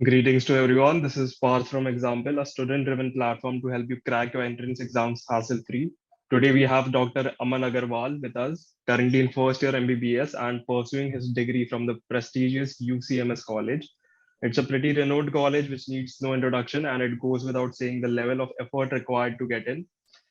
Greetings to everyone. This is Parth from Example, a student-driven platform to help you crack your entrance exams hassle-free. Today we have Dr. Aman Agarwal with us, currently in first year MBBS and pursuing his degree from the prestigious UCMS College. It's a pretty renowned college which needs no introduction, and it goes without saying the level of effort required to get in.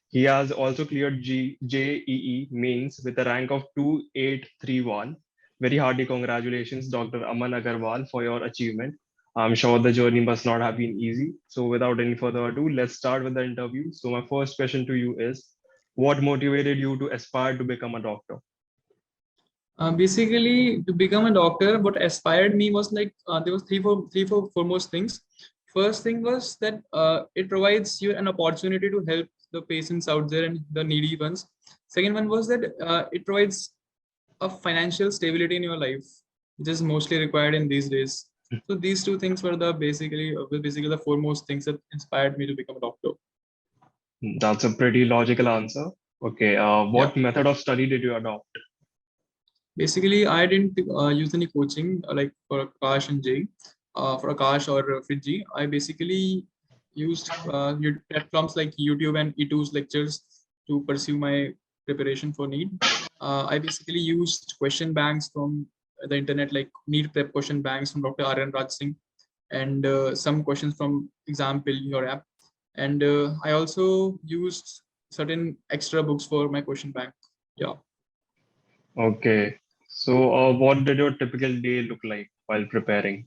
He has also cleared JEE mains with a rank of 2831. Very hearty congratulations, Dr. Aman Agarwal, for your achievement. I'm sure the journey must not have been easy. So, without any further ado, let's start with the interview. So, my first question to you is, what motivated you to aspire to become a doctor? Basically, to become a doctor, what aspired me was like there was three, four foremost things. First thing was that it provides you an opportunity to help the patients out there and the needy ones. Second one was that it provides a financial stability in your life, which is mostly required in these days. So these two things were basically the foremost things that inspired me to become a doctor. That's a pretty logical answer. Okay, Yeah. what method of study did you adopt? Basically, I didn't use any coaching like for Akash and Jay, for Akash or Fiji. I basically used platforms like YouTube and E2's lectures to pursue my preparation for NEET. I basically used question banks from the internet, like NEET prep question banks from Dr. Aryan Raj Singh, and some questions from Example, your app. And I also used certain extra books for my question bank. Yeah. Okay, so what did your typical day look like while preparing?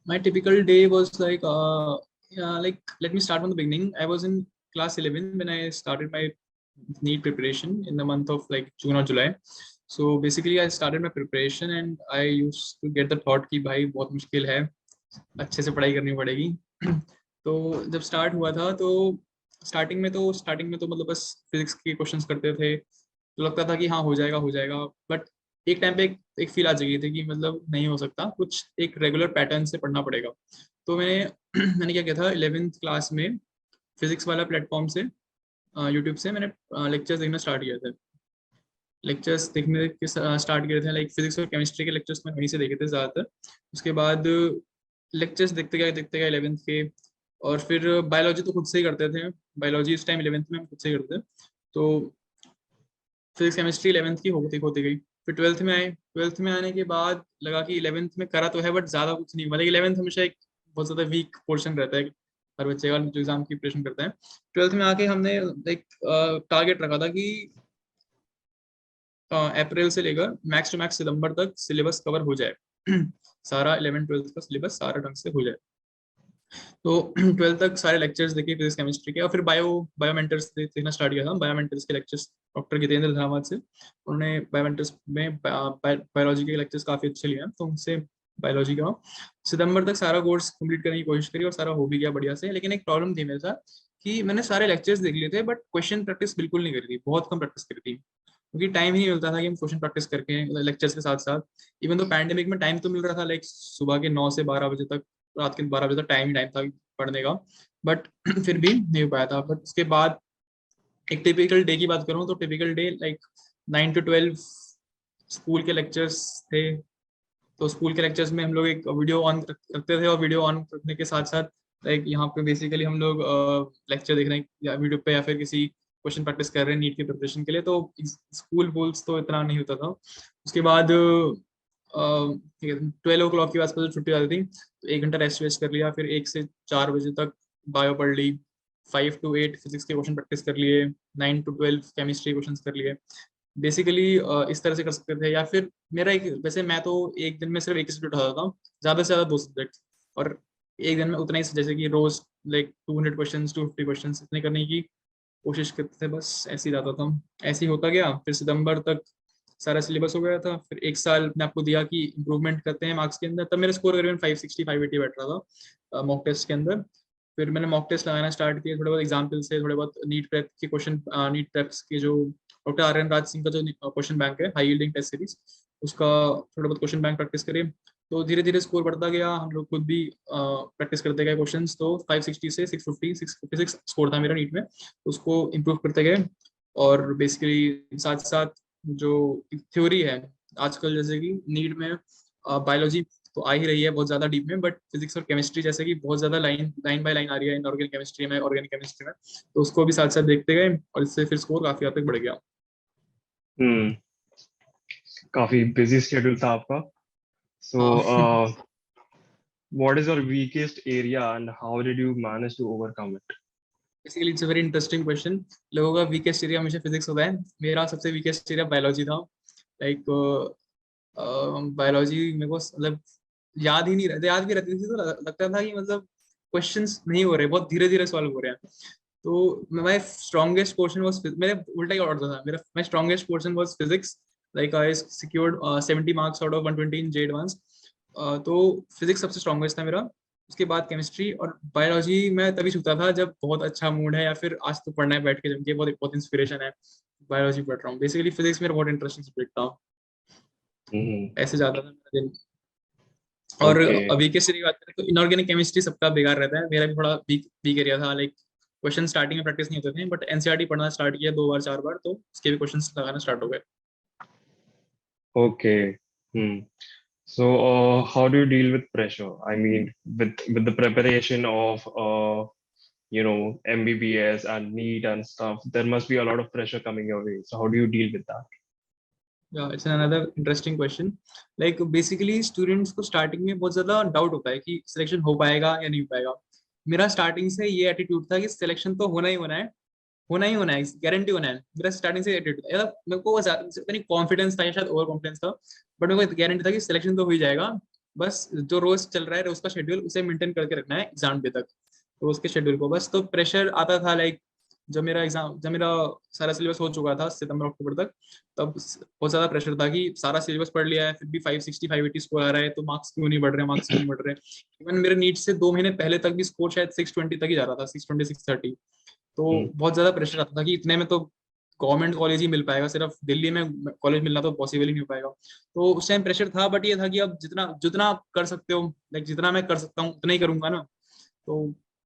My typical day was like yeah, like let me start from the beginning. I was in class 11 when I started my NEET preparation in the month of like June or July. So basically I started my preparation and I used to get the thought कि भाई बहुत मुश्किल है, अच्छे से पढ़ाई करनी पड़ेगी. तो जब स्टार्ट हुआ था तो स्टार्टिंग में तो मतलब बस फिजिक्स के क्वेश्चंस करते थे, तो लगता था कि हाँ हो जाएगा. बट एक टाइम पे एक फील आ चुकी थी कि मतलब नहीं हो सकता, कुछ एक रेगुलर पैटर्न से पढ़ना पड़ेगा. तो मैंने मैंने क्या किया था 11th क्लास में फिजिक्स वाला प्लेटफॉर्म से यूट्यूब से मैंने लेक्चर्स देखना स्टार्ट किया था. लेक्चर्स देखने स्टार्ट किए थे, लाइक फिजिक्स और केमिस्ट्री के लेक्चर्स मैं वहीं से देखे थे ज़्यादातर. उसके बाद लेक्चर्स देखते गए 11th के. और फिर बायोलॉजी तो खुद से ही करते थे. बायोलॉजी इस टाइम 11th में हम खुद से ही करते थे. तो फिजिक्स केमिस्ट्री 11th की होती गई. फिर 12th में आए. 12th में आने के बाद लगा कि 11th में करा तो है बट ज़्यादा कुछ नहीं हुआ. लेकिन 11th हमेशा एक बहुत ज़्यादा वीक पोर्शन रहता है हर बच्चे का जो एग्जाम की प्रिपरेशन करता है. 12th में आके हमने एक टारगेट रखा था कि अप्रैल से लेकर मैक्स टू मैक्स सितंबर तक सिलेबस कवर हो जाए. सारा 11th 12th का सिलेबस सारा ढंग से हो जाए. तो 12th तक सारे लेक्चर्स देखे फिजिक्स केमिस्ट्री के. और फिर बायोमेंटर्स देखना स्टार्ट किया था. बायोमेंटर्स के लेक्चर्स डॉक्टर जितेंद्र धरावत से, उन्होंने बायोमेंटर्स में बायोलॉजी के लेक्चर्स काफी अच्छे लिए हैं, तो उनसे बायोलॉजी का सितंबर तक सारा कोर्स कंप्लीट करने की कोशिश करी और सारा हो भी गया बढ़िया से. लेकिन एक प्रॉब्लम थी मेरे साथ कि मैंने सारे लेक्चर्स देख लिए थे बट क्वेश्चन प्रैक्टिस बिल्कुल नहीं करी थी, बहुत कम प्रैक्टिस करी थी, क्योंकि टाइम ही नहीं मिलता था कि हम क्वेश्चन प्रैक्टिस करके लेक्चर्स के साथ साथ. इवन तो पैंडेमिक में टाइम तो मिल रहा था, लाइक सुबह के 9 से 12 बजे तक, रात के 12 बजे तक टाइम था पढ़ने का, बट फिर भी नहीं हो पाया था. बट उसके बाद एक टिपिकल डे की बात करूँ तो typical day like 9 to 12 school के लेक्चर्स थे. तो स्कूल के लेक्चर्स में हम लोग एक वीडियो ऑन रखते थे और वीडियो ऑन रखने के साथ साथ लाइक यहाँ पे बेसिकली हम लोग लेक्चर देख रहे हैं या वीडियो पे या फिर किसी क्वेश्चन प्रैक्टिस कर रहे हैं नीट की प्रिपरेशन के लिए. तो स्कूल वूल्स तो इतना नहीं होता था. उसके बाद 12 o'clock के आसपास छुट्टी आती थी तो 1 घंटा रेस्ट वेस्ट कर लिया. फिर 1 से 4 बजे तक बायो पढ़ ली. 5 to 8 फिजिक्स के क्वेश्चन प्रैक्टिस कर लिए. 9 to 12 केमिस्ट्री क्वेश्चन कर लिए. बेसिकली इस तरह से कर सकते थे. या फिर मेरा एक, वैसे मैं तो एक दिन में सिर्फ एक ही सब्जेक्ट उठाता था, ज्यादा से ज्यादा 2 सब्जेक्ट. और एक दिन में उतना ही, जैसे कि रोज लाइक 200 क्वेश्चन 250 क्वेश्चन इतने करने की कोशिश करते थे. बस ऐसे ही जाता था, ऐसे ही होता गया. फिर सितंबर तक सारा सिलेबस हो गया था. फिर एक साल मैंने आपको दिया कि इंप्रूवमेंट करते हैं मार्क्स के अंदर. तब मेरा स्कोर करीबन 560 580 बैठ रहा था मॉक टेस्ट के अंदर. फिर मैंने मॉक टेस्ट लगाना स्टार्ट किया, थोड़े बहुत एग्जाम्पल से, थोड़े बहुत नीट प्रेप के क्वेश्चन, नीट प्रेप्स के जो डॉक्टर आर्यन राज सिंह का जो क्वेश्चन बैंक है हाई यील्डिंग टेस्ट सीरीज, उसका थोड़ा बहुत क्वेश्चन बैंक प्रैक्टिस करें. तो धीरे धीरे स्कोर बढ़ता गया. हम लोग खुद भी प्रैक्टिस करते गए क्वेश्चंस. तो 560 से 656 स्कोर था मेरा नीट में. उसको इम्प्रूव करते गए. और बेसिकली साथ साथ जो थ्योरी है आजकल, जैसे कि नीट में बायोलॉजी तो आ ही रही है बहुत ज्यादा डीप में, बट फिजिक्स और केमिस्ट्री जैसे कि बहुत ज्यादा लाइन लाइन बाय लाइन आ रही है इनऑर्गेनिक केमिस्ट्री में, ऑर्गेनिक केमिस्ट्री में, तो उसको भी साथ साथ देखते गए और इससे फिर स्कोर काफी हद तक बढ़ गया। हम्म। काफी बिजी शेड्यूल था आपका। सो हाँ। What is your weakest area and how did you manage to overcome it? Basically it's a very interesting question. लोगों का वीकेस्ट एरिया हमेशा फिजिक्स होता है, मेरा सबसे वीकेस्ट एरिया बायोलॉजी था। लाइक बायोलॉजी मेरे को मतलब याद ही नहीं रहते, याद भी रहती थी तो लगता था कि मतलब क्वेश्चंस नहीं हो रहे, बहुत धीरे धीरे सॉल्व हो रहे हैं। तो माय स्ट्रॉन्गेस्ट पोर्शन वाज, मेरे उल्टा ही ऑर्डर था मेरा, my strongest portion was physics. Like I secured 70 marks out of 120 in J advance. तो फिजिक्स सबसे स्ट्रॉन्गेस्ट था मेरा। उसके बाद केमिस्ट्री और बायोलॉजी मैं तभी छूता था जब बहुत अच्छा मूड है या फिर आज तो पढ़ना है बैठ के जम के, बहुत बहुत इंस्पिरेशन है, बायोलॉजी पढ़ रहा हूँ। बेसिकली फिजिक्स मेरा बहुत इंटरेस्टिंग सब्जेक्ट था, हम्म। ऐसे जाता था मेरा दिन। और ओके। अभी के से बात करें तो इनऑर्गेनिक केमिस्ट्री सबका बेकार रहता है, मेरा भी थोड़ा वीक वीक एरिया था। लाइक क्वेश्चन स्टार्टिंग में प्रैक्टिस नहीं होते थे, बट एनसीईआरटी पढ़ना स्टार्ट किया 2 बार 4 बार, तो उसके भी क्वेश्चंस लगाना स्टार्ट हो गए। Okay. Hmm. So, how do you deal with pressure? I mean, with the preparation of MBBS and NEET and stuff, there must be a lot of pressure coming your way. So, how do you deal with that? या it's another interesting question. Like basically students को starting में बहुत ज्यादा doubt होता है कि selection हो पाएगा या नहीं हो पाएगा। मेरा स्टार्टिंग से ये एटीट्यूड था कि सिलेक्शन तो होना ही होना है, होना ही होना है, गारंटी होना है। मेरा स्टार्टिंग से एटीट्यूड था, मतलब मेरे को इतनी कॉन्फिडेंस था या शायद ओवर कॉन्फिडेंस था, बट मेरे को गारंटी था कि सिलेक्शन तो हो ही जाएगा। बस जो रोज चल रहा है रोज का शेड्यूल उसे मेंटेन करके रखना है एग्जाम डे तक, रोज के शेड्यूल को बस। तो प्रेशर आता था लाइक जब मेरा सारा सिलेबस हो चुका था सितंबर अक्टूबर तक, तब बहुत ज्यादा प्रेशर था कि सारा सिलेबस पढ़ लिया है फिर भी 560 580 स्कोर आ रहा है, तो मार्क्स क्यों नहीं बढ़ रहे, मार्क्स क्यों नहीं बढ़ रहे। इवन मेरे नीट से 2 महीने पहले तक भी स्कोर शायद 620 तक ही जा रहा था, 620 630। तो Hmm. बहुत ज्यादा प्रेशर आता था कि इतने में तो गवर्नमेंट कॉलेज ही मिल पाएगा, सिर्फ दिल्ली में कॉलेज मिलना तो पॉसिबल ही नहीं हो पाएगा। तो उस टाइम प्रेशर था, बट ये था कि अब जितना जितना आप कर सकते हो, लाइक जितना मैं कर सकता हूँ उतना ही करूंगा ना। तो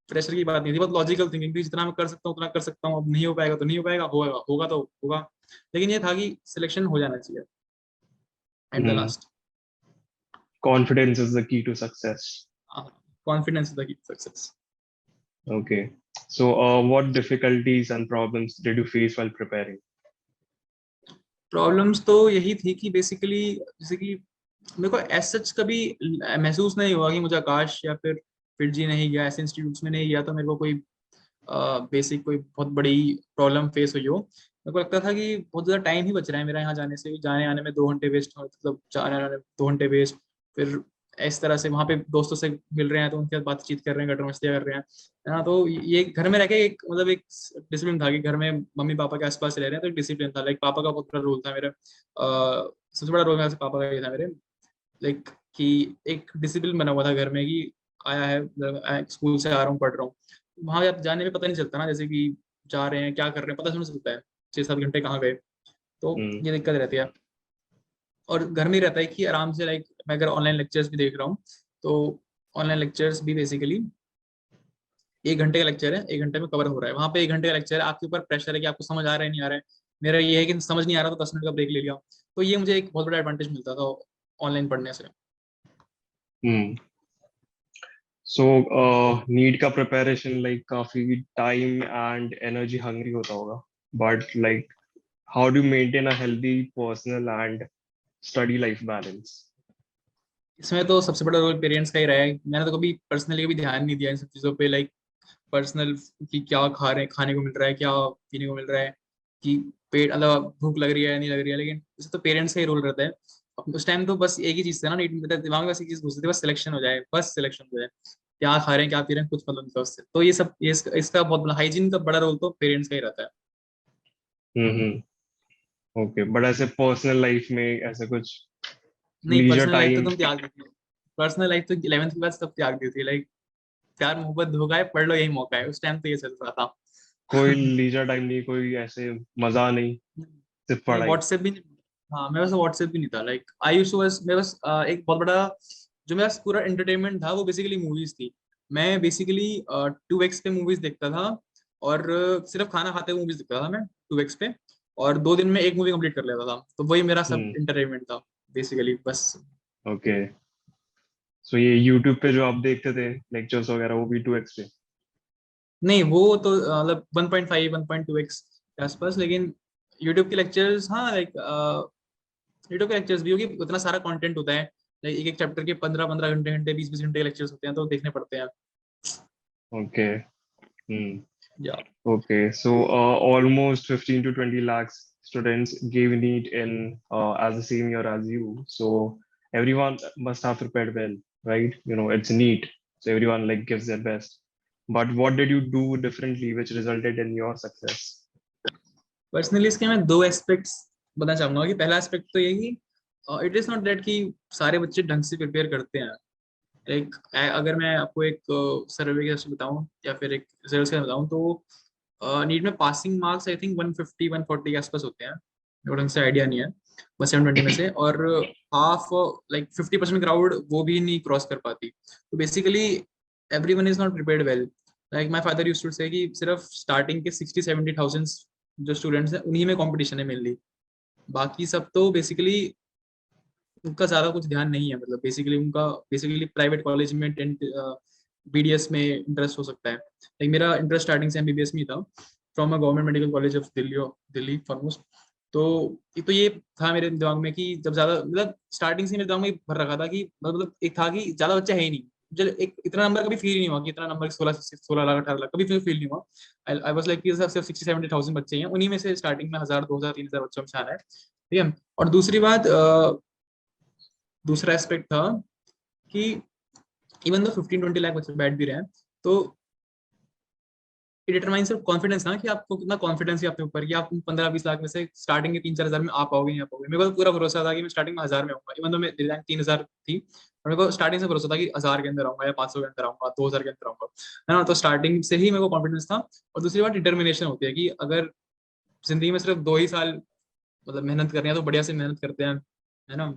प्रेशर की बात नहीं थी, बहुत लॉजिकल थिंकिंग थी, जितना मैं कर सकता हूँ उतना कर सकता हूँ, अब नहीं हो पाएगा तो नहीं हो पाएगा, होगा होगा तो होगा। लेकिन ये था कि सिलेक्शन हो जाना चाहिए at the Hmm. Last. Confidence is the key to success. Confidence the key success. Okay. So, what difficulties and problems did you face while preparing? Problems तो यही थी कि बेसिकली जैसे कि मेरे को एज सच कभी महसूस नहीं हुआ कि मुझे आकाश या फिर जी नहीं गया, ऐसे इंस्टीट्यूट्स में नहीं गया तो मेरे को कोई बेसिक कोई बहुत बड़ी प्रॉब्लम फेस हुई हो। मेरे को लगता था कि बहुत ज़्यादा टाइम ही बच रहा है मेरा यहाँ जाने से, जाने आने में 2 घंटे वेस्ट, मतलब जाने आने में 2 घंटे वेस्ट। फिर इस तरह से वहाँ पे दोस्तों से मिल रहे हैं तो उनके साथ बातचीत कर रहे हैं, गटर मस्तियाँ कर रहे हैं, है ना। तो ये घर में रह के एक मतलब एक डिसिप्लिन था कि घर में मम्मी पापा के आसपास रह रहे हैं, तो एक डिसिप्लिन था। लाइक पापा का बहुत बड़ा रोल था मेरे, सबसे बड़ा रोल मेरे पापा का ही था मेरे। लाइक कि एक डिसिप्लिन बना हुआ था घर में कि आया है स्कूल से आ रहा हूँ पढ़ रहा हूँ। वहां जाने में पता नहीं चलता ना, जैसे कि जा रहे हैं क्या कर रहे हैं पता नहीं चलता है, 6 7 घंटे कहाँ गए। तो Hmm. ये दिक्कत रहती है। और घर में ही रहता है कि आराम से, लाइक मैं अगर ऑनलाइन लेक्चर्स भी देख रहा हूँ तो ऑनलाइन लेक्चर्स भी बेसिकली 1 घंटे का लेक्चर है, 1 घंटे में कवर हो रहा है। वहां पे 1 घंटे का लेक्चर है, आपके ऊपर प्रेशर है कि आपको समझ आ रहा है नहीं आ रहा है। मेरा ये है कि समझ नहीं आ रहा तो 10 मिनट का ब्रेक ले लिया। तो ये मुझे एक बहुत बड़ा एडवांटेज मिलता था ऑनलाइन पढ़ने से। Hmm. So, नीट का preparation like काफी time and energy hungry होता होगा. But like, how do you maintain a healthy personal and study life balance? इसमें तो सबसे बड़ा रोल पेरेंट्स का ही रहा है। मैंने तो कभी पर्सनली कभी ध्यान नहीं दिया इन सब चीज़ों पे, लाइक पर्सनल कि क्या खा रहे हैं, खाने को मिल रहा है, क्या पीने को मिल रहा है, कि पेट मतलब भूख लग रही है या नहीं लग रही है। लेकिन इससे तो पेरेंट्स का ही रोल रहता है। उस टाइम तो बस एक ही चीज़ था ना, दिमाग में बस एक चीज़ घुसती थी, बस सिलेक्शन हो जाए, बस सिलेक्शन हो जाए। क्या खा रहे हैं क्या पी रहे हैं कुछ मतलब नहीं था उससे। तो ये सब इसका बहुत बड़ा हाइजीन का बड़ा रोल तो पेरेंट्स का ही रहता है। हम्म। ओके, बट ऐसे पर्सनल लाइफ में ऐसे कुछ नहीं लीजर पर्सनल लाइफ तो टाइम, तुम त्याग देती हो, पर्सनल लाइफ तो 11th के बाद सब त्याग देती है। लाइक प्यार मोहब्बत धोखा है, पढ़ लो यही मौका है, उस टाइम तो ये चल रहा था। कोई लीजर टाइम नहीं, कोई ऐसे मजा नहीं, सिर्फ नहीं पढ़ाई? व्हाट्सएप भी नहीं। हाँ मेरे पास व्हाट्सएप भी नहीं था। लाइक आई यूज्ड टू बस मेरे पास एक बहुत बड़ा जो मेरा पूरा एंटरटेनमेंट था वो बेसिकली मूवीज थी। मैं बेसिकली 2x पे मूवीज देखता था, और सिर्फ खाना खाते हुए मूवीज देखता था मैं 2x पे, और 2 दिन में एक मूवी कंप्लीट कर लेता था। तो वही मेरा सब हम्म। एंटरटेनमेंट था बेसिकली बस। ओके। सो ये यूट्यूब पे जो आप देखते थे लेक्चर्स वगैरह वो भी 2x पे? नहीं, वो तो मतलब 1.5 1.2x के आसपास, लेकिन यूट्यूब के लेक्चर्स, हाँ लाइक यूट्यूब के लेक्चर्स भी होगी, उतना सारा कंटेंट होता है, लाइक एक एक चैप्टर के 15 15 घंटे 20 20 घंटे के लेक्चर्स होते हैं, तो देखने पड़ते हैं। ओके। हम्म। या Okay, so almost 15 to 20 lakhs students gave NEET in as the same year as you. So everyone must have prepared well, right? You know, it's NEET, so everyone like gives their best. But what did you do differently which resulted in your success? Personally इसके मैं दो aspects बताना चाहूंगा। कि पहला aspect तो ये कि इट इज नॉट दैट कि सारे बच्चे ढंग से प्रिपेयर करते हैं। लाइक अगर मैं आपको एक सर्वे के हिसाब से बताऊं या फिर एक रिजल्ट का बताऊं, तो नीट में पासिंग मार्क्स आई थिंक 150 140 के आसपास होते हैं, मेरे को ढंग से आइडिया नहीं है, बस 720 में से। और हाफ लाइक 50% क्राउड वो भी नहीं क्रॉस कर पाती। तो basically everyone is not prepared well. Like my father used to say कि सिर्फ स्टार्टिंग के 60 70 थाउजेंड जो स्टूडेंट्स हैं उन्हीं में कंपटीशन है मेनली। बाकी सब तो बेसिकली उनका ज्यादा कुछ ध्यान नहीं है, मतलब बेसिकली उनका बेसिकली प्राइवेट कॉलेज में बीडीएस में इंटरेस्ट हो सकता है। लाइक मेरा इंटरेस्ट स्टार्टिंग से एमबीबीएस में ही था, from a government medical college of Delhi, Delhi foremost. तो ये था मेरे दिमाग में कि जब ज्यादा मतलब स्टार्टिंग से मेरे दिमाग में भर रखा था कि मतलब एक था कि ज्यादा बच्चा है ही नहीं। जब एक इतना नंबर कभी फील नहीं हुआ कि इतना नंबर 16 16 लाख 18 लाख कभी फील नहीं हुआ। आई वाज लाइक सिर्फ 60 70 थाउजेंड बच्चे हैं, उन्हीं में से स्टार्टिंग में 1000 2000 3000 बच्चों में से आना है, ठीक है। और दूसरी बात, दूसरा एस्पेक्ट था कि इवन दो 15 20 लाख बच्चे बैठ भी रहे हैं, तो इट डिटरमाइंस ऑफ कॉन्फिडेंस ना, कि आपको कितना कॉन्फिडेंस है अपने ऊपर कि आप 15 20 लाख में से स्टार्टिंग के 3 4 हजार में आ पाओगे नहीं आ पाओगे। मेरे को तो पूरा भरोसा था कि मैं स्टार्टिंग में 1000 में आऊंगा, इवन तो मेरी रैंक 3000 थी, और मेरे को स्टार्टिंग से भरोसा था कि 1000 के अंदर आऊंगा या 500 के अंदर आऊंगा 2000 के अंदर आऊंगा, है ना। तो स्टार्टिंग से ही मेरे को कॉन्फिडेंस था। और दूसरी बात डिटर्मिनेशन होती है कि अगर जिंदगी में सिर्फ 2 ही साल मतलब मेहनत करनी है तो बढ़िया से मेहनत करते हैं, है ना।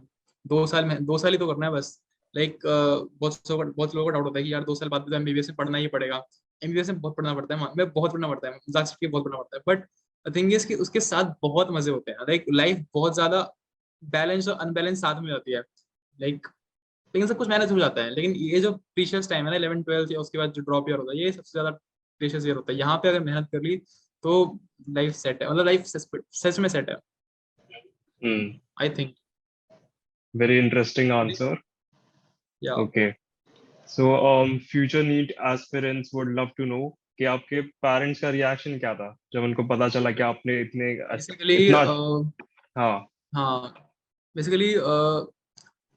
2 साल में 2 साल ही तो करना है बस। लाइक बहुत लोगों को डाउट होता है कि यार 2 साल बाद भी तो एमबीबीएस में पढ़ना ही पड़ेगा। एमबीबीएस में बहुत पढ़ना पड़ता है, मैं बहुत पढ़ना पड़ता है, मजाक से बहुत पढ़ना पड़ता है, बट थिंग इज कि उसके साथ बहुत मजे होते हैं। लाइक लाइफ बहुत ज्यादा बैलेंस और अनबैलेंस साथ में जाती है। लाइक लेकिन सब कुछ मैनेज हो जाता है। लेकिन ये जो प्रीशियस टाइम है ना 11 12 या उसके बाद जो ड्रॉप ईयर होता है, ये सबसे ज्यादा प्रीशियस ईयर होता है। यहाँ पे अगर मेहनत कर ली तो लाइफ सेट है, मतलब लाइफ सच में सेट है, Hmm. I think. Very interesting answer. या Okay. So future NEET aspirants would love to know कि आपके पेरेंट्स का रिएक्शन क्या था जब उनको पता चला कि आपने बेसिकली इतना। हाँ। हाँ बेसिकली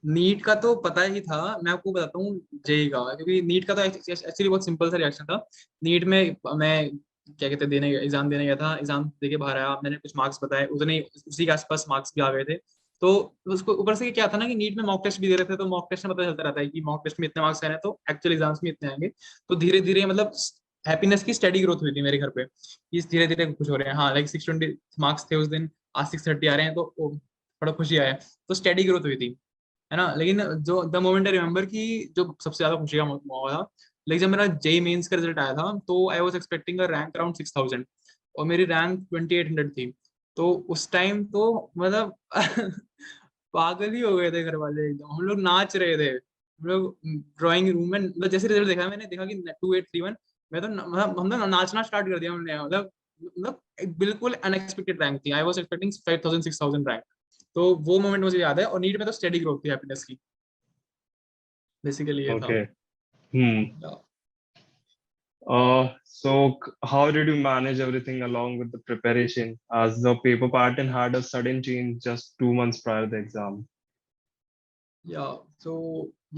नीट का तो पता ही था। मैं आपको बताता हूँ जेई का, क्योंकि नीट का तो एक्चुअली बहुत सिंपल सा रिएक्शन था। नीट में मैं क्या कहते हैं देने एग्जाम देने गया था, एग्जाम दे के बाहर आया, मैंने कुछ मार्क्स बताए, उतने उसी के आसपास मार्क्स भी आ गए थे। तो उसको ऊपर से क्या था ना कि नीट में मॉक टेस्ट भी दे रहे थे, तो मॉक टेस्ट में पता चलता रहता है कि मॉक टेस्ट में इतने मार्क्स आए हैं तो एक्चुअल एग्जाम्स में इतने आएंगे। तो धीरे धीरे मतलब हैप्पीनेस की स्टडी ग्रोथ हुई थी मेरे घर पे, कि धीरे धीरे खुश हो रहे हैं। हाँ लाइक 620 मार्क्स थे उस दिन, आज 630 आ रहे हैं, तो थोड़ा खुशी आया। तो स्टडी ग्रोथ हुई थी, है ना। लेकिन जो द मोमेंट आई रिमेम्बर कि जो सबसे ज्यादा खुशी का मौका था, लेकिन जब मेरा जेई मेंस का रिजल्ट आया था तो I was expecting a rank around 6000, और मेरी रैंक 2800 थी। तो उस टाइम तो मतलब पागल ही हो गए थे घर वाले एकदम। हम लोग नाच रहे थे, हम लोग ड्राइंग रूम में, मतलब जैसे रिजल्ट देखा मैंने देखा कि 2831, मैं तो मतलब हम तो नाचना स्टार्ट कर दिया हमने। मतलब एक बिल्कुल अनएक्सपेक्टेड रैंक थी, आई वाज एक्सपेक्टिंग 5000 6000 रैंक। तो वो मोमेंट मुझे याद है। और नीट में तो स्टडी ग्रोथ थी हैप्पीनेस की, बेसिकली ये था। Okay. Hmm. Yeah. How did you manage everything along with the preparation as the paper pattern had a sudden change just 2 months prior to the exam? Yeah, so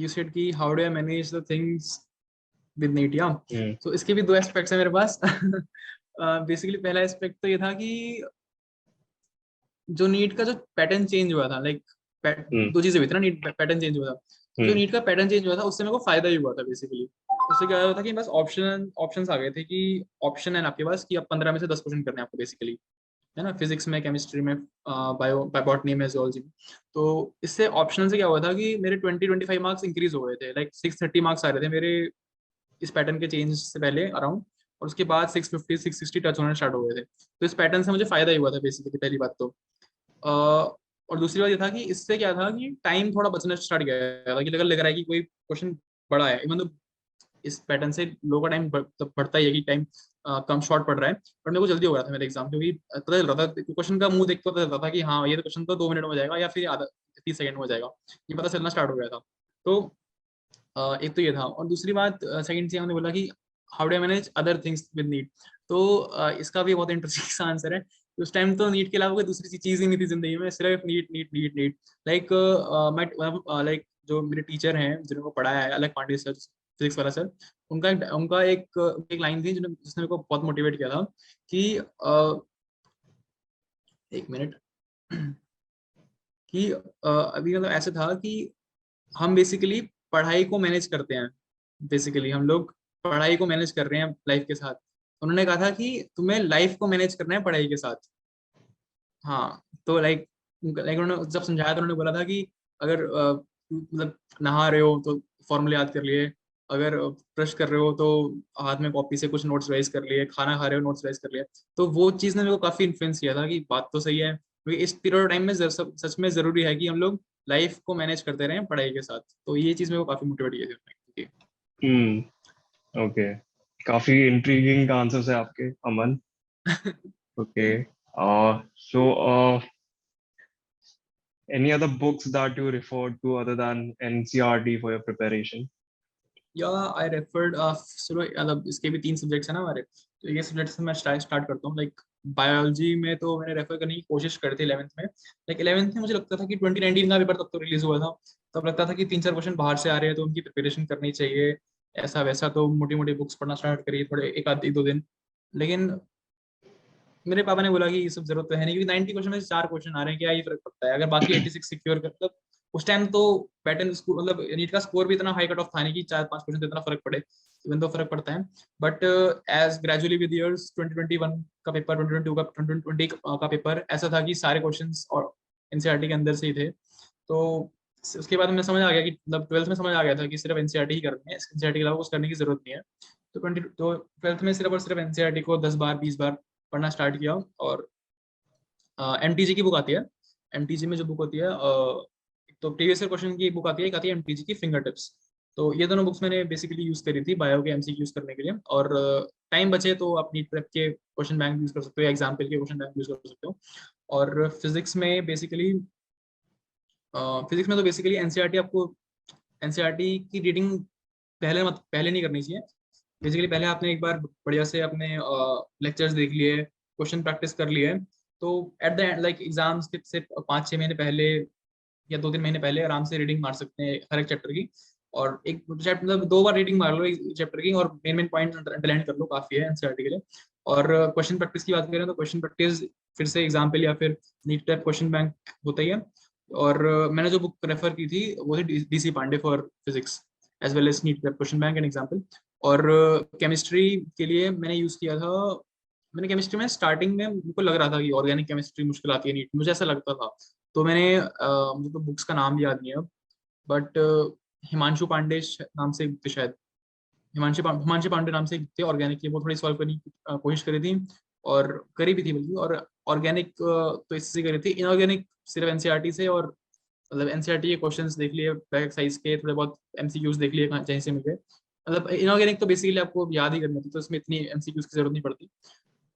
you said कि how do I manage the things with NEET, yeah. Hmm. So इसके भी दो aspects हैं मेरे पास। Basically पहला aspect तो ये था कि जो नीट का जो पैटर्न चेंज हुआ था, लाइक Hmm. दो चीजें हुई थी ना, नीट पैटर्न चेंज हुआ था। तो जो Hmm. नीट का पैटर्न चेंज हुआ था उससे मेरे को फायदा ही हुआ था बेसिकली। उससे क्या हुआ था कि बस ऑप्शंस आ गए थे कि ऑप्शन है आपके पास कि आप 15 में से 10 क्वेश्चन करने हैं आपको बेसिकली, है ना। फिजिक्स में, केमिस्ट्री में, बायो बॉटनी में, zoology में। तो इससे ऑप्शन से क्या हुआ था कि मेरे 20 25 मार्क्स इंक्रीज हो गए थे। लाइक 630 मार्क्स आ रहे थे मेरे इस पैटर्न के चेंज से पहले अराउंड, और उसके बाद 650 660 टच होने स्टार्ट हो गए थे। तो इस पैटर्न से मुझे फायदा ही हुआ था बेसिकली, पहली बात तो। और दूसरी बात ये था कि इससे क्या था कि टाइम थोड़ा बचना स्टार्ट किया था, कि अगर लग रहा है कि कोई क्वेश्चन बड़ा है, मतलब इस पैटर्न से लोगों का टाइम बढ़ता ही है कि टाइम कम शॉर्ट पड़ रहा है, पर मेरे को जल्दी हो रहा था मेरा एग्जाम, क्योंकि पता चल रहा था क्वेश्चन का मुंह देख के पता चलता था कि हाँ ये तो क्वेश्चन तो 2 मिनट में हो जाएगा या फिर आधा 30 सेकंड में हो जाएगा, ये पता चलना स्टार्ट हो गया था। तो एक तो ये था, और दूसरी बात सेकंड चीज हमने बोला कि how do I manage other things with NEET. तो इसका भी बहुत इंटरेस्टिंग सा आंसर है। उस टाइम तो नीट के अलावा कोई दूसरी चीज ही नहीं थी जिंदगी में, सिर्फ NEET NEET NEET NEET. Like like जो मेरे टीचर हैं जिन्होंने को पढ़ाया है, अलग पांडे सर, फिजिक्स वाला सर, उनका एक लाइन थी जिसने मेरे को बहुत मोटिवेट किया था कि एक मिनट कि अभी मतलब ऐसे था कि हम बेसिकली पढ़ाई को मैनेज करते हैं, बेसिकली हम लोग पढ़ाई को मैनेज कर रहे हैं लाइफ के साथ। उन्होंने कहा था कि तुम्हें लाइफ को मैनेज करना है पढ़ाई के साथ। हाँ, तो लाइक लाइक उन्होंने जब समझाया तो उन्होंने बोला था कि अगर मतलब नहा रहे हो तो फॉर्मूले याद कर लिए, अगर ब्रश कर रहे हो तो हाथ में कॉपी से कुछ नोट्स राइज कर लिए, खाना खा रहे हो नोट्स राइज कर लिए। तो वो चीज़ ने मेरे को काफी इन्फ्लुएंस किया था कि बात तो सही है, क्योंकि इस पीरियड ऑफ टाइम में सच में जरूरी है कि हम लोग लाइफ को मैनेज करते रहें पढ़ाई के साथ। तो ये चीज़ मेरे को काफी मोटिवेट की थी। ओके, काफी इंट्रीगिंग आंसर्स है आपके, अमन। Okay, so any other books that you referred to other than NCRT for your preparation? या आई रेफर्ड चलो मतलब इसके भी 3 सब्जेक्ट्स है ना हमारे, तो ये सब्जेक्ट से मैं स्टार्ट करता हूँ। लाइक बायोलॉजी में तो मैंने रेफर करने की कोशिश करी थी 11th में। लाइक 11th में मुझे लगता था कि 2019 का पेपर तब तो रिलीज हुआ था, तब लगता था कि 3-4 क्वेश्चन बाहर से आ रहे हैं तो उनकी प्रिपरेशन करनी चाहिए, ऐसा वैसा। तो मोटी मोटी बुक्स पढ़ना स्टार्ट करी थोड़े, एक 2 दिन। लेकिन मेरे पापा ने बोला कि ये सब जरूरत तो है नहीं, क्योंकि 90 क्वेश्चन में से 4 क्वेश्चन आ रहे हैं, क्या ही फर्क पड़ता है, अगर बाकी 86 सिक्योर कर मतलब। उस टाइम तो पैटर्न स्कूल मतलब नीट का स्कोर भी इतना हाई कट ऑफ था नहीं कि 4-5 क्वेश्चन से इतना फर्क पड़े, इवन तो फर्क पड़ता है। But as gradually with years 2021 का पेपर, 2022 का 2020 का पेपर ऐसा था कि सारे क्वेश्चन और एनसीईआरटी के अंदर से ही थे। तो उसके बाद मैं समझ आ गया कि मतलब 12th में समझ आ गया था कि सिर्फ एनसीईआरटी ही करनी है, एनसीईआरटी के अलावा कुछ करने की जरूरत नहीं है। तो 12th में सिर्फ और सिर्फ एनसीईआरटी को 10 बार 20 बार पढ़ना स्टार्ट किया। और एमटीजी की बुक आती है, एमटीजी में जो बुक होती है तो प्रीवियस ईयर क्वेश्चन की बुक आती है, एक आती है एमटीजी की फिंगर टिप्स। तो ये दोनों बुक्स मैंने बेसिकली यूज करी थी बायो के एमसीक्यू यूज करने के लिए। और टाइम बचे तो आप नीट प्रेप के क्वेश्चन बैंक यूज कर सकते हो या एग्जाम्पल के क्वेश्चन बैंक यूज कर सकते हो। और फिजिक्स में बेसिकली तो बेसिकली एनसीईआरटी आपको, एनसीईआरटी की रीडिंग पहले नहीं करनी चाहिए। बेसिकली पहले आपने एक बार बढ़िया से अपने लेक्चर्स देख लिए, क्वेश्चन प्रैक्टिस कर लिए, तो at the end like exams से 5-6 महीने पहले या 2-3 महीने पहले आराम से रीडिंग मार सकते हैं हर एक चैप्टर की। और एक चैप्टर मतलब 2 बार रीडिंग मार लो एक चैप्टर की, और मेन मेन पॉइंट अंडरलाइन कर लो, काफी है एनसीईआरटी के लिए। और क्वेश्चन प्रैक्टिस की बात करें तो क्वेश्चन प्रैक्टिस फिर से एग्जाम्पल या फिर नीट टाइप क्वेश्चन बैंक होता ही है। और मैंने जो बुक रेफर की थी वो थी DC Pandey for physics as well as NEET type question bank and example. और केमिस्ट्री के लिए मैंने यूज किया था, मैंने केमिस्ट्री में स्टार्टिंग में मुझे लग रहा था कि ऑर्गेनिक केमिस्ट्री मुश्किल आती है नीट, मुझे ऐसा लगता था। तो मैंने मुझे तो बुक्स का नाम भी याद नहीं है अब, बट हिमांशु पांडे नाम से एक थे शायद, हिमांशु पांडे नाम से एक थे ऑर्गेनिक की, वो थोड़ी सॉल्व करने की कोशिश करी थी और करी भी थी बल्कि। और ऑर्गेनिक तो इससे करी थी, इनऑर्गेनिक सिर्फ एनसीईआरटी से, और मतलब एनसीईआरटी के क्वेश्चंस देख लिए, बैक एक्सरसाइज के थोड़े बहुत एमसीक्यूज देख लिए कहीं से मिले। मतलब इनऑर्गेनिक तो बेसिकली आपको याद ही करनी होती, तो इसमें इतनी एमसीक्यूज की जरूरत नहीं पड़ती।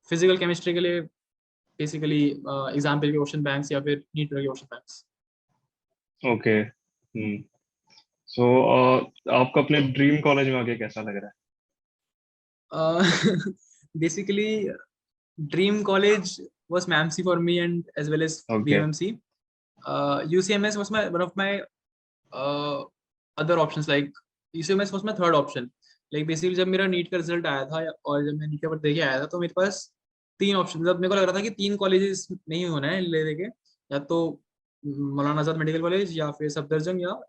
फिजिकल केमिस्ट्री के लिए बेसिकली एग्जाम्पल के क्वेश्चन बैंक्स या फिर नीट के क्वेश्चन बैंक्स। ओके, सो आपको अपने ड्रीम कॉलेज में आके कैसा लग रहा basically dream college was MAMC for me and as well as है? Okay, BMMC. UCMS was one of my other options. Like UCMS was my third option. Like basically जब मेरा नीट का result आया था और जब मैं नीट का पेपर देके आया था तो मेरे पास 3 ऑप्शन, मतलब मेरे को लग रहा था कि 3 कॉलेजेस नहीं होना है ले देके, या तो मौलाना आजाद मेडिकल कॉलेज या फिर सफदरजंग या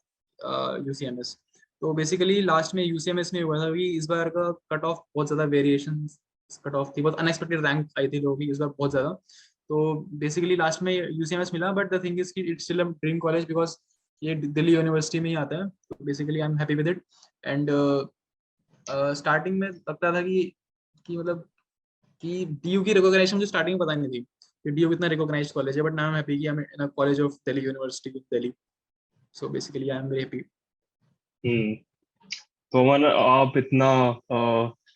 यूसीएमएस। तो बेसिकली लास्ट में यूसीएमएस में हुआ था कि इस बार का कट ऑफ बहुत ज्यादा वेरिएशन कट ऑफ थी, बहुत अनएक्सपेक्टेड रैंक आई थी लोगों की इस बार बहुत ज्यादा। तो बेसिकली लास्ट में यूसीएमएस मिला, बट द थिंग इज कि it's still a dream college because ये दिल्ली यूनिवर्सिटी में ही आता है। तो basically I am happy with it. And starting में लगता था कि मतलब कि डीयू की रिकॉग्निशन मुझे स्टार्टिंग में पता नहीं थी। DU इतना रिकॉग्नाइज्ड कॉलेज है, but now I am happy कि I am in a college of Delhi university of Delhi. So basically I am very happy. Hmm. तो अमन, आप इतना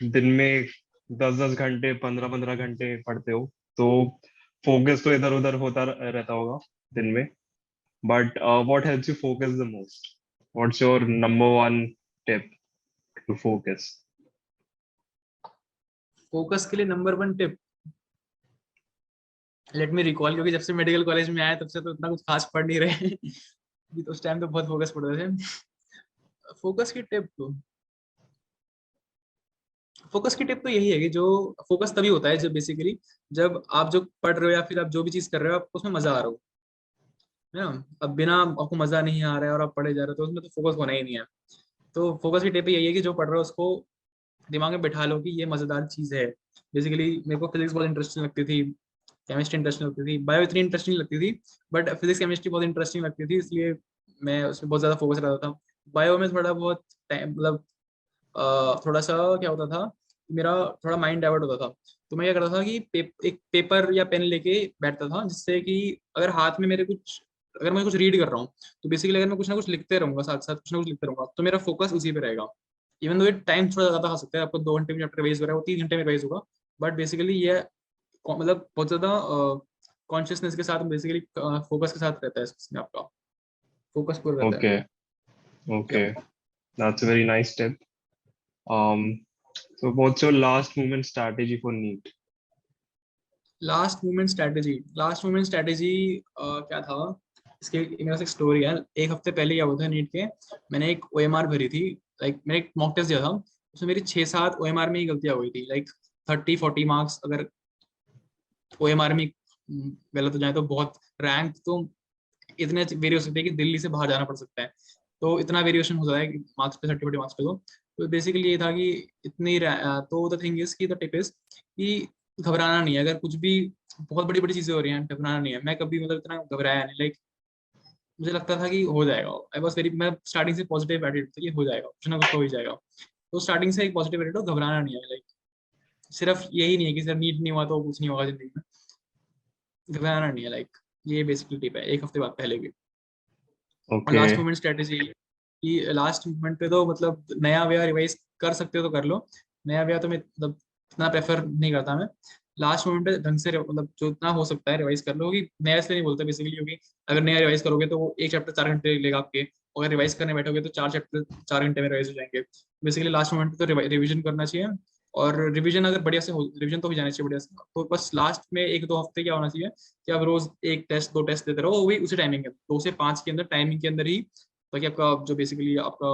दिन में 10-10 घंटे, 15-15 घंटे पढ़ते हो, तो फोकस तो इधर उधर होता रहता होगा दिन में. But what helps you focus the most? What's your number one tip to focus? Focus के लिए number 1 tip, let me recall, क्योंकि जब से मेडिकल कॉलेज में आया तब से तो इतना कुछ खास पढ़ नहीं रहे. अभी तो उस टाइम तो बहुत फोकस पढ़ते थे. फोकस की टिप तो फोकस की टिप तो यही है कि जो फोकस तभी होता है जब बेसिकली जब आप जो पढ़ रहे हो या फिर आप जो भी चीज कर रहे हो आपको उसमें मजा आ रहा हो, है ना. अब बिना आपको मजा नहीं आ रहा है और आप पढ़े जा रहे हो तो उसमें तो फोकस होना ही नहीं है. तो फोकस की टिप यही है कि जो पढ़ रहे हो उसको दिमाग में बैठा लो कि ये मजेदार चीज है. बेसिकली मेरे को फिजिक्स बहुत इंटरेस्टिंग लगती थी, केमिस्ट्री इंटरेस्टिंग लगती थी, बायो इतनी इंटरेस्टिंग लगती थी, बट फिजिक्स केमिस्ट्री बहुत इंटरेस्टिंग लगती थी, इसलिए मैं उसमें बहुत ज्यादा फोकस रहता था. बायो में थोड़ा बहुत टाइम मतलब थोड़ा सा क्या होता था, मेरा थोड़ा माइंड डाइवर्ट होता था. तो मैं क्या करता था कि एक पेपर या पेन लेके बैठता था, जिससे कि अगर हाथ में मेरे कुछ, अगर मैं कुछ रीड कर रहा हूँ तो बेसिकली अगर मैं कुछ ना कुछ लिखते रहूंगा, साथ साथ कुछ ना कुछ लिखते रहूंगा, तो मेरा फोकस उसी पे रहेगा. इवन दो ये टाइम थोड़ा ज्यादा खा सकता है, आपको 2 घंटे में चैप्टर रिवाइज हो रहा है वो 3 घंटे में रिवाइज होगा, बट बेसिकली ये मतलब बहुत ज्यादा कॉन्शियसनेस के साथ बेसिकली फोकस के साथ रहता है इसमें, आपका फोकस पूरा रहता है. ओके, या okay, that's a very nice tip. um so what's your last movement strategy for NEET? Last moment strategy क्या था इसके, मेरे पास एक स्टोरी है. एक हफ्ते पहले क्या हुआ था नीट के, मैंने एक OMR भरी थी. लाइक मैंने एक मॉक टेस्ट दिया था, उसमें मेरी 6-7 OMR में ही गलतियां हुई थी. लाइक 30-40 मार्क्स अगर OMR में गलत हो जाए तो बहुत, रैंक तो इतने वेरी हो सकते हैं कि दिल्ली से बाहर जाना पड़ सकता है. तो इतना वेरिएशन हो जाता है मार्क्स पे, 30-40 मार्क्स पे. तो बेसिकली ये था कि तो द थिंग इज की द टिप इज कि घबराना नहीं है. अगर कुछ भी बहुत बड़ी बड़ी चीजें हो रही हैं, घबराना नहीं है. मैं कभी मतलब इतना घबराया नहीं. लाइक मुझे लगता था कि हो जाएगा. आई वॉज वेरी, मैं स्टार्टिंग से पॉजिटिव एटीट्यूड था कि हो जाएगा, कुछ ना कुछ तो हो ही जाएगा. तो स्टार्टिंग से एक पॉजिटिव एटीट्यूड, घबराना नहीं है. लाइक सिर्फ यही नहीं है कि सर नीट नहीं हुआ तो कुछ नहीं होगा जिंदगी में, घबराना नहीं है. लाइक ये बेसिकली टिप है, एक हफ्ते बाद पहले की. और लास्ट Okay. मोमेंट स्ट्रेटेजी कि लास्ट मोमेंट पे तो मतलब नया वे रिवाइज कर सकते हो तो कर लो. नया वे तो मैं मतलब इतना प्रेफर नहीं करता मैं. लास्ट मोमेंट पे ढंग से मतलब जो इतना हो सकता है रिवाइज कर लो. कि नया इसलिए नहीं बोलता बेसिकली क्योंकि अगर नया रिवाइज करोगे तो वो एक चैप्टर 4 घंटे लेगा आपके, और अगर रिवाइज करने बैठोगे तो 4 चैप्टर 4 घंटे में रिवाइज हो जाएंगे. बेसिकली लास्ट मोमेंट पे तो रिविजन करना चाहिए. और रिवीजन अगर बढ़िया से हो, रिवीजन तो हो जाना चाहिए बढ़िया से. तो बस लास्ट में 1-2 हफ्ते क्या होना चाहिए कि आप रोज एक टेस्ट 2 टेस्ट देते रहो, वो भी उसी टाइमिंग के 2 से 5 के अंदर, टाइमिंग के अंदर ही, ताकि आपका जो बेसिकली आपका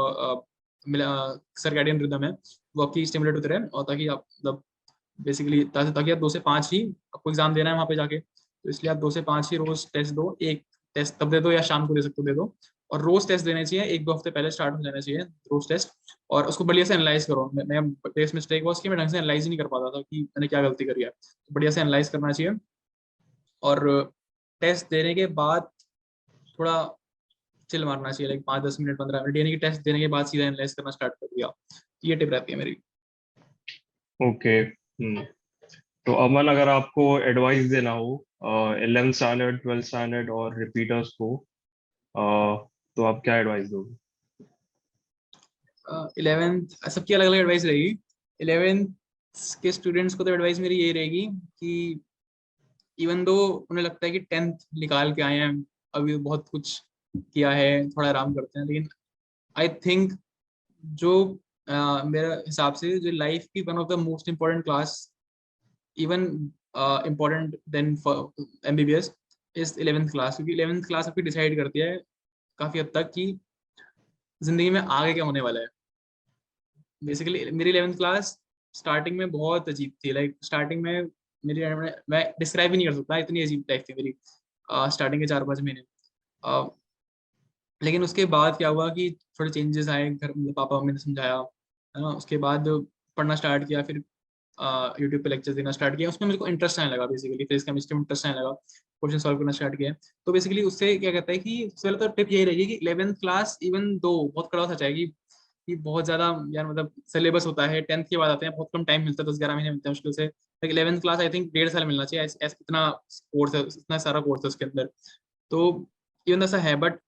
सर्कैडियन रिदम है वो आपकी स्टिमुलेट होते रहे, और ताकि आप मतलब बेसिकली ताकि आप 2 से 5 ही आपको एग्जाम देना है वहाँ पे जाके. तो इसलिए आप 2 से 5 ही रोज टेस्ट दो. एक टेस्ट तब दे दो या शाम को दे सकते हो दे दो. और रोज टेस्ट देने चाहिए, 1-2 हफ्ते पहले स्टार्ट हो जाना चाहिए रोज टेस्ट. और उसको बढ़िया से एनालाइज करो. मैं बेस मिस्टेक वॉज कि मैं ढंग से एनालाइज ही नहीं कर पाता था कि मैंने क्या गलती करी है. तो बढ़िया से एनालाइज करना चाहिए. और टेस्ट देने के बाद थोड़ा चिल मारना चाहिए. लाइक 5-10 मिनट 15 मिनट, यानी कि टेस्ट देने के बाद सीधा एनालाइज करना स्टार्ट कर दिया. ये टिप रहती है मेरी. ओके. हम्म. तो अमन, अगर आपको एडवाइस देना हो 11th स्टैंडर्ड, 12th स्टैंडर्ड और रिपीटर्स को, तो आप क्या एडवाइस दोगे? 11th सबकी अलग अलग एडवाइस रहेगी. 11th के स्टूडेंट्स को तो एडवाइस मेरी यही रहेगी कि इवन दो उन्हें लगता है कि 10th निकाल के आए हैं, अभी बहुत कुछ किया है, थोड़ा आराम करते हैं, लेकिन आई थिंक जो मेरा हिसाब से जो लाइफ की one of the most important class, even important then for MBBS, is 11th class. क्योंकि 11th क्लास आपकी डिसाइड करती है काफी हद तक कि जिंदगी में आगे क्या होने वाला है. बेसिकली मेरी 11th क्लास स्टार्टिंग में बहुत अजीब थी. लाइक स्टार्टिंग में मेरी, मैं डिस्क्राइब ही नहीं कर सकता, इतनी अजीब लाइफ थी मेरी स्टार्टिंग के 4-5 महीने. अ, लेकिन उसके बाद क्या हुआ कि थोड़े चेंजेस आए घर, मतलब पापा मम्मी ने समझाया, है ना. उसके बाद पढ़ना स्टार्ट किया, फिर यूट्यूब पे लेक्चर देना स्टार्ट किया. उसमें मेरे को इंटरेस्ट आने लगा, बेसिकली फिजिक्स केमिस्ट्री में इंटरेस्ट आने लगा, क्वेश्चन सॉल्व करना स्टार्ट किया. तो बेसिकली उससे क्या कहता है कि सबसे पहले तो टिप यही रहेगी कि 11th क्लास इवन दो बहुत कड़वा सच है कि बहुत ज्यादा यार मतलब सिलेबस होता है. 10th के बाद आते हैं, बहुत कम टाइम मिलता है, 10-11 महीने मिलते हैं मुश्किल से. Like 11th class I think 1.5 साल मिलना चाहिए, इतना कोर्स है, इतना सारा कोर्स है उसके अंदर। तो इवन ऐसा है, बट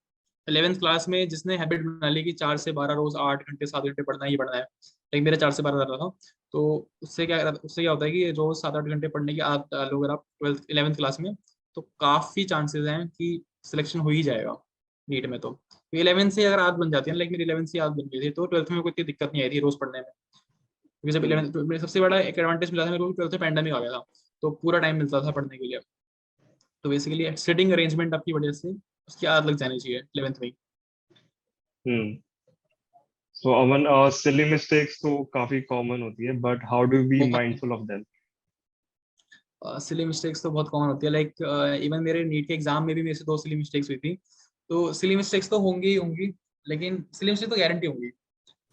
11th क्लास में जिसने हैबिट बना ली कि 4 से 12 रोज 8 घंटे 7 घंटे पढ़ना ही पढ़ना है, लाइक मेरा 4 से 12 रहता था, तो उससे क्या होता है कि रोज 7-8 घंटे पढ़ने की आदत डालो अगर आप 11th क्लास में, तो काफी चांसेस हैं कि सिलेक्शन हो ही जाएगा नीट में। तो 11th से अगर आदत बन जाती है, लाइक मेरी 11th से आदत बन गई थी, तो 12th में कोई इतनी दिक्कत नहीं आई थी रोज पढ़ने में, क्योंकि जब 11th मेरे सबसे बड़ा एक एडवांटेज मिला था मेरे को, 12th में पैंडेमिक आ गया था, तो पूरा टाइम मिलता था पढ़ने के लिए। तो बेसिकली सिटिंग अरेंजमेंट आपकी वजह से उसकी आदत लग जानी चाहिए 11th में। हम्म। सो अमन, सिली मिस्टेक्स तो काफी कॉमन होती है, बट हाउ डू बी बहुत mindful of them? Silly mistakes तो बहुत कॉमन होती है, लाइक इवन मेरे नीट के एग्जाम में भी मेरे से 2 सिली मिस्टेक्स हुई थी। तो सिली मिस्टेक्स तो होंगी ही होंगी, लेकिन सिली मिस्टेक्स तो गारंटी होंगी।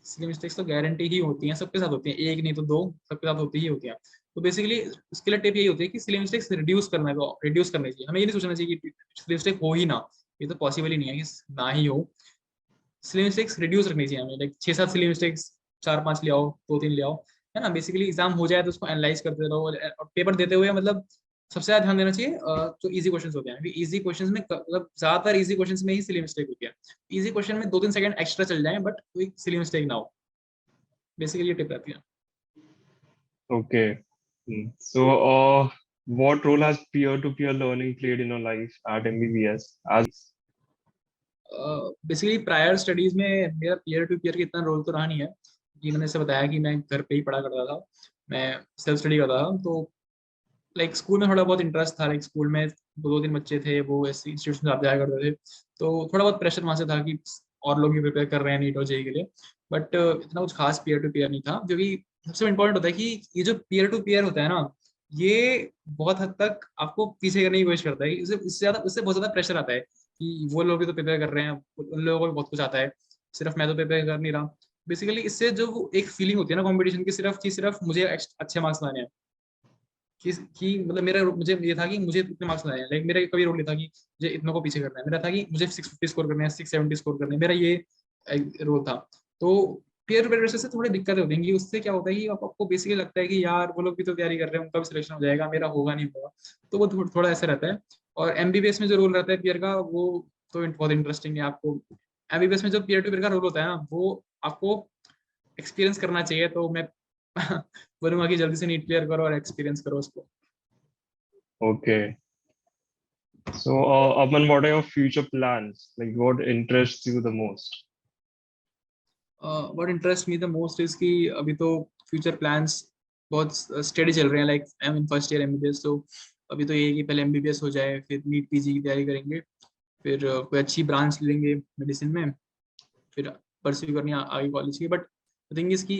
सिली मिस्टेक्स तो गारंटी ही होती हैं, सबके साथ होती हैं, एक नहीं तो दो, सबके साथ होती ही होती हैं। तो बेसिकली उसके लिए टिप यही होती है कि सिली मिस्टेक्स रिड्यूस करनी चाहिए। हमें ये नहीं सोचना चाहिए कि सिली मिस्टेक हो ही ना, ये तो पॉसिबल ही नहीं है कि ना ही हो। सिली मिस्टेक्स रिड्यूस रखनी चाहिए हमें, लाइक 6-7 सिली मिस्टेक्स 4-5 ले आओ, 2-3 ले आओ, है ना। बेसिकली एग्जाम हो जाए तो उसको एनालाइज करते रहो, और पेपर देते हुए मतलब सबसे ज्यादा ध्यान देना चाहिए जो इजी क्वेश्चंस होते हैं, इजी क्वेश्चंस में मतलब ज्यादातर इजी क्वेश्चंस में ही सिली मिस्टेक होती है। इजी क्वेश्चन में 2-3 सेकंड एक्स्ट्रा चल जाए, बट कोई सिली मिस्टेक ना हो, बेसिकली ये टिप रहती है। Okay. So, what role has peer-to-peer learning played in your life at MBBS? As basically prior studies में मेरा पीयर टू पीयर का इतना रोल तो रहा नहीं है, कि मैंने से बताया कि मैं घर पे ही पढ़ा करता था, मैं सेल्फ स्टडी करता था। तो लाइक स्कूल में थोड़ा बहुत इंटरेस्ट था, लाइक स्कूल में 2-3 बच्चे थे वो ऐसे इंस्टीट्यूशन में आप जाया करते थे, तो थोड़ा बहुत प्रेशर वहां से था कि और लोग भी प्रिपेयर कर रहे हैं नीट और जेई के लिए। बट इतना कुछ खास पीयर टू पीयर नहीं था, क्योंकि सबसे इम्पोर्टेंट होता है कि ये जो पीयर टू पीयर होता है ना, ये बहुत हद तक आपको पीछे करने की कोशिश करता है। इससे ज्यादा, उससे बहुत ज्यादा प्रेशर आता है कि वो लोग भी तो प्रिपेयर कर रहे हैं, उन लोगों को भी बहुत कुछ आता है, सिर्फ मैं तो प्रिपेयर कर नहीं रहा। बेसिकली इससे जो वो एक फीलिंग होती है ना कंपटीशन की, सिर्फ मुझे अच्छे मार्क्स लाने हैं, कि मतलब मेरा मुझे ये था कि मुझे इतने मार्क्स लाने हैं, लाइक मेरा कभी रोल नहीं था कि मुझे इतनों को पीछे करना है, मेरा था कि मुझे 650 स्कोर करने हैं, 670 स्कोर करने हैं, मेरा ये रोल था। तो पेयर टू पेयर बेसिस से थोड़ी दिक्कतें होती हैं कि उससे क्या होता है कि आपको बेसिकली लगता है कि यार वो लोग भी तो तैयारी कर रहे हैं, उनका भी सिलेक्शन हो जाएगा, मेरा होगा नहीं होगा। तो वो थोड़ा ऐसा रहता है। और एमबीबीएस में जो रोल रहता है पेयर का, वो तो बहुत इंटरेस्टिंग है। आपको एमबीबीएस में जो पेयर टू पेयर का रोल होता है ना, वो आपको एक्सपीरियंस करना चाहिए। तो मैं बोलूंगा कि जल्दी से नीट क्लियर करो और एक्सपीरियंस करो उसको। okay. So, Aman, what are your future plans? Like, what interests you the most? What interest me the most is कि अभी तो फ्यूचर प्लान्स बहुत स्टडी चल रहे हैं, like I am in first year MBBS. तो अभी तो ये है कि पहले एमबीबीएस हो जाए, फिर नीट पीजी की तैयारी करेंगे, फिर कोई अच्छी ब्रांच लेंगे मेडिसिन में, फिर परस्यू करनी है आगे कॉलेज की। बट थिंग इसकी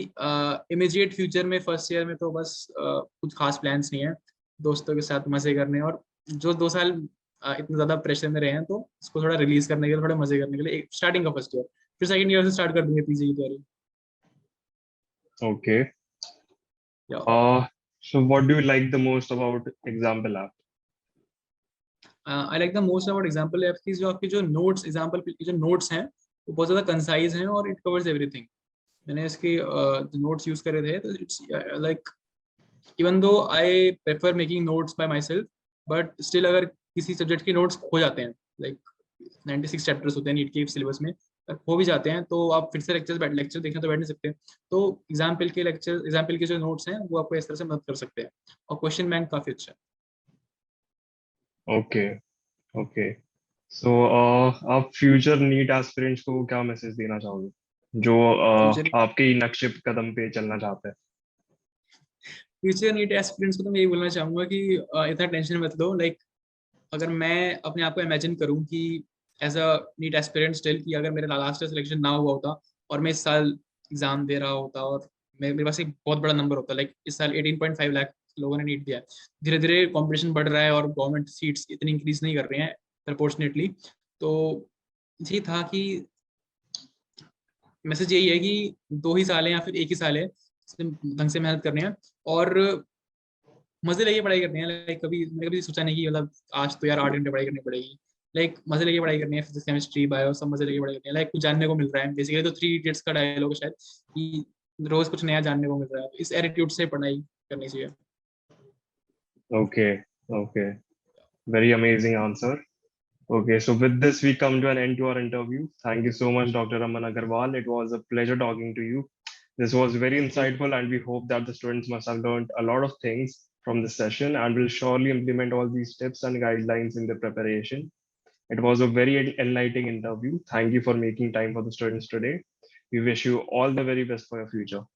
इमीडिएट फ्यूचर में फर्स्ट ईयर में तो बस कुछ खास प्लान्स नहीं है, दोस्तों के साथ मजे करने, और जो 2 साल इतने ज्यादा प्रेशर में रहे हैं, तो उसको थोड़ा रिलीज करने के लिए, थोड़े मजे करने के लिए स्टार्टिंग का फर्स्ट ईयर, फिर सेकंड ईयर से स्टार्ट कर देंगे पीजी की तैयारी। Okay. या So what do you like the most about Example app? I like the most about example app की जो आपकी जो नोट्स, एग्जाम्पल की जो नोट्स हैं, वो बहुत ज्यादा कंसाइज हैं और इट कवर्स एवरीथिंग। मैंने इसके नोट्स यूज करे थे, तो it's like even though I prefer making notes bye my self, but still अगर किसी सब्जेक्ट के नोट्स खो जाते हैं, लाइक 96 चैप्टर्स होते हैं नीट के सिलेबस में, अगर खो भी जाते हैं तो आप फिर से लेक्चर देखने तो बैठ नहीं सकते। तो एग्जाम्पल के जो नोट्स हैं वो आपको इस तरह से मदद कर सकते हैं, और क्वेश्चन बैंक काफी अच्छा है। Okay. Okay. So, आप फ्यूचर नीट एस्पिरेंट्स को क्या मैसेज देना चाहोगे, जो फ्यूचर आपके ही नक्शे कदम पे चलना चाहते हैं? फ्यूचर नीट एस्पिरेंट्स को तो मैं यही बोलना चाहूंगा कि इतना टेंशन मत लो। लाइक अगर मैं अपने आप को इमेजिन करूं कि as a NEET aspirant still, कि अगर मेरा लास्ट सिलेक्शन ना हुआ होता और मैं इस साल एग्जाम दे रहा होता, और मेरे पास एक बहुत बड़ा नंबर होता, लाइक इस साल 18.5 लाख लोगों ने नीट दिया है। धीरे धीरे कंपटीशन बढ़ रहा है और गवर्नमेंट सीट्स इतनी इंक्रीज नहीं कर रही हैं प्रपोर्शनेटली। तो ये था कि मैसेज यही है कि 2 ही साल है या फिर 1 ही साल है, इसमें ढंग से मेहनत करनी है और मजे लेके पढ़ाई करनी है। लाइक मैंने कभी सोचा नहीं कि मतलब आज तो यार 8 घंटे पढ़ाई करनी पड़ेगी। लाइक मजे लेके पढ़ाई करनी है, फिजिक्स केमिस्ट्री बायो सब मजे लेके पढ़ाई करनी है। लाइक कुछ जानने को मिल रहा है, बेसिकली तो 3 इडियट्स का डायलॉग है शायद, कि रोज कुछ नया जानने को मिल रहा है, तो इस एटीट्यूड से पढ़ाई करनी चाहिए। Okay. Okay. Very amazing answer. Okay, so with this, we come to an end to our interview. Thank you so much, Dr. Aman Agarwal. It was a pleasure talking to you. This was very insightful, and we hope that the students must have learned a lot of things from this session and will surely implement all these tips and guidelines in their preparation. It was a very enlightening interview. Thank you for making time for the students today. We wish you all the very best for your future.